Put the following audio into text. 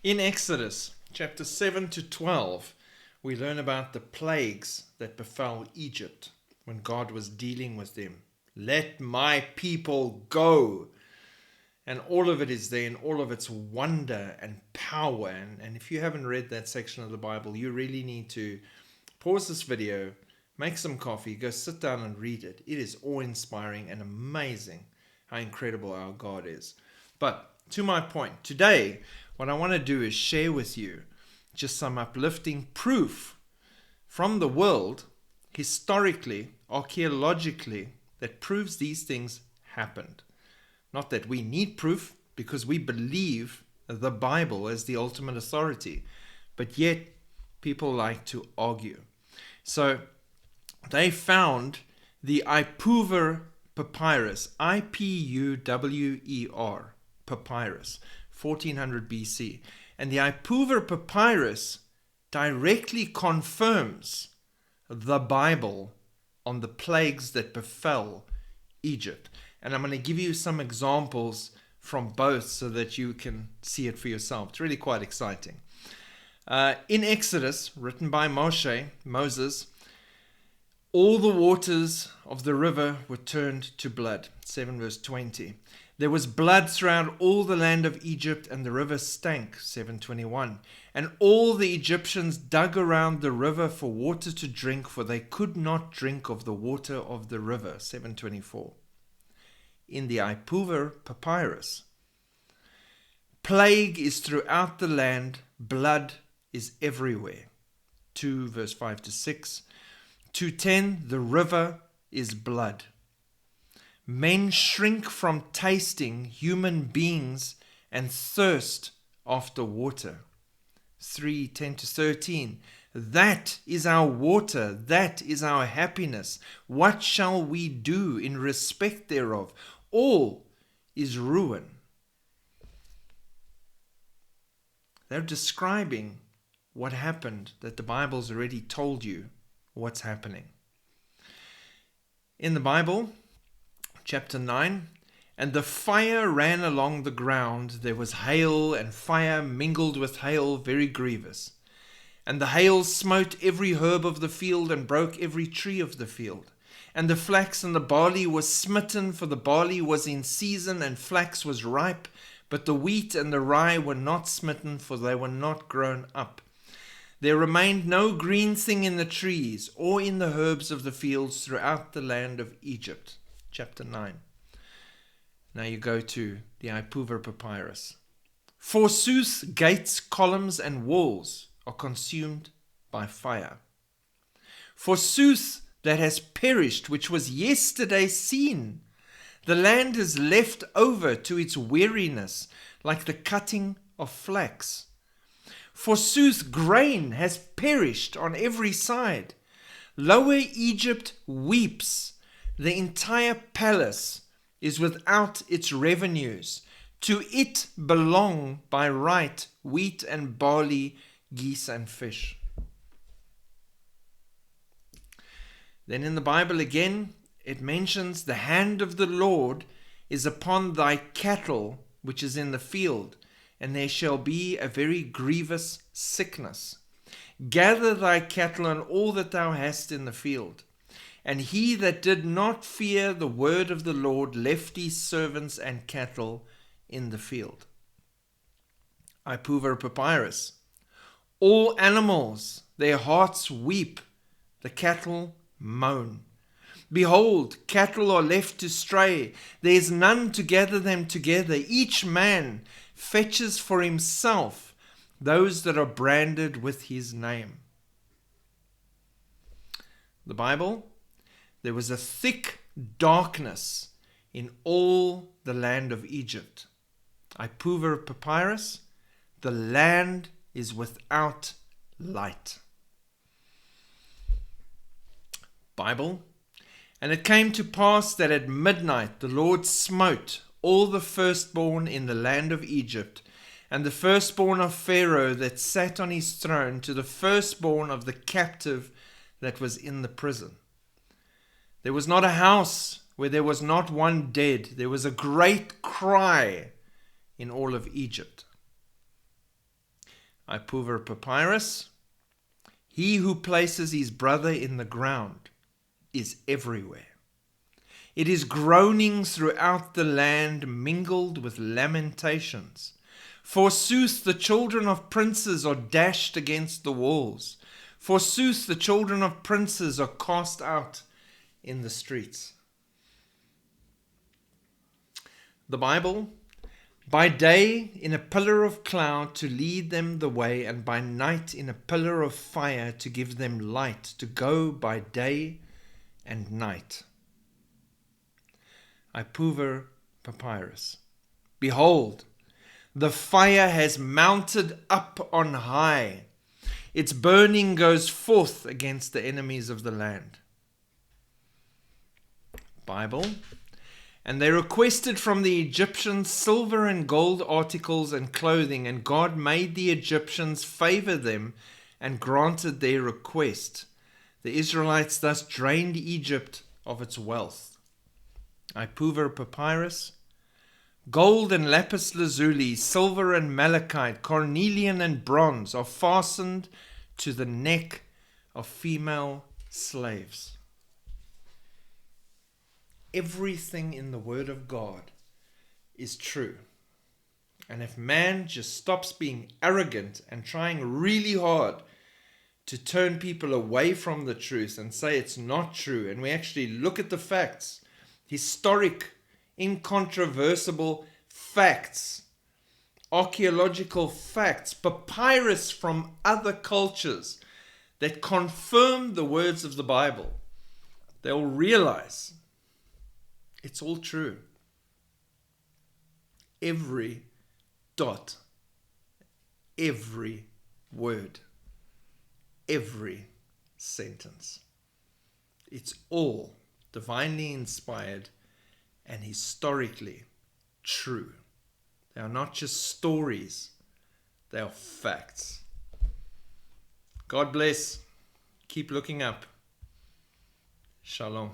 In Exodus chapter 7 to 12, we learn about the plagues that befell Egypt when God was dealing with them. Let my people go. And all of it is there in all of its wonder and power. And if you haven't read that section of the Bible, you really need to pause this video, make some coffee, go sit down and read it. It is awe-inspiring and amazing how incredible our God is. But to my point, today, what I want to do is share with you just some uplifting proof from the world, historically, archaeologically, that proves these things happened. Not that we need proof, because we believe the Bible as the ultimate authority, but yet people like to argue. So they found the Ipuwer Papyrus, Ipuwer Papyrus, 1400 BC. And the Ipuwer Papyrus directly confirms the Bible on the plagues that befell Egypt. And I'm going to give you some examples from both so that you can see it for yourself. It's really quite exciting. In Exodus, written by Moses, all the waters of the river were turned to blood. 7 verse 20. There was blood throughout all the land of Egypt, and the river stank. 7:21. And all the Egyptians dug around the river for water to drink, for they could not drink of the water of the river. 7:24. In the Ipuwer Papyrus, plague is throughout the land, blood is everywhere. 2 verse 5 to 6. 2:10, the river is blood. Men shrink from tasting human beings and thirst after water. 3:10 to 13. That is our water, that is our happiness. What shall we do in respect thereof? All is ruin. They're describing what happened, that the Bible's already told you what's happening. In the Bible, chapter 9, and the fire ran along the ground. There was hail and fire mingled with hail, very grievous. And the hail smote every herb of the field and broke every tree of the field. And the flax and the barley was smitten, for the barley was in season and flax was ripe. But the wheat and the rye were not smitten, for they were not grown up. There remained no green thing in the trees or in the herbs of the fields throughout the land of Egypt. Chapter 9. Now you go to the Ipuwer Papyrus. Forsooth, gates, columns, and walls are consumed by fire. Forsooth, that has perished, which was yesterday seen. The land is left over to its weariness, like the cutting of flax. Forsooth, grain has perished on every side. Lower Egypt weeps. The entire palace is without its revenues. To it belong by right wheat and barley, geese and fish. Then in the Bible again, it mentions the hand of the Lord is upon thy cattle which is in the field, and there shall be a very grievous sickness. Gather thy cattle and all that thou hast in the field. And he that did not fear the word of the Lord left his servants and cattle in the field. Ipuwer Papyrus. All animals, their hearts weep, the cattle moan. Behold, cattle are left to stray. There is none to gather them together. Each man fetches for himself those that are branded with his name. The Bible, there was a thick darkness in all the land of Egypt. Ipuwer Papyrus, the land is without light. Bible, and it came to pass that at midnight the Lord smote all the firstborn in the land of Egypt, and the firstborn of Pharaoh that sat on his throne, to the firstborn of the captive that was in the prison. There was not a house where there was not one dead. There was a great cry in all of Egypt. Ipuwer Papyrus. He who places his brother in the ground is everywhere. It is groaning throughout the land, mingled with lamentations. Forsooth, the children of princes are dashed against the walls. Forsooth, the children of princes are cast out in the streets. The Bible, by day in a pillar of cloud to lead them the way, and by night in a pillar of fire to give them light, to go by day and night. Ipuwer Papyrus. Behold, the fire has mounted up on high. Its burning goes forth against the enemies of the land. Bible. And they requested from the Egyptians silver and gold articles and clothing, and God made the Egyptians favor them and granted their request. The Israelites thus drained Egypt of its wealth. Ipuwer Papyrus. Gold and lapis lazuli, silver and malachite, cornelian and bronze are fastened to the neck of female slaves. Everything in the Word of God is true. And if man just stops being arrogant and trying really hard to turn people away from the truth and say it's not true, and we actually look at the facts, historic, incontrovertible facts, archaeological facts, papyrus from other cultures that confirm the words of the Bible, they'll realize it's all true. Every dot, every word, every sentence. It's all divinely inspired and historically true. They are not just stories, they are facts. God bless. Keep looking up. Shalom.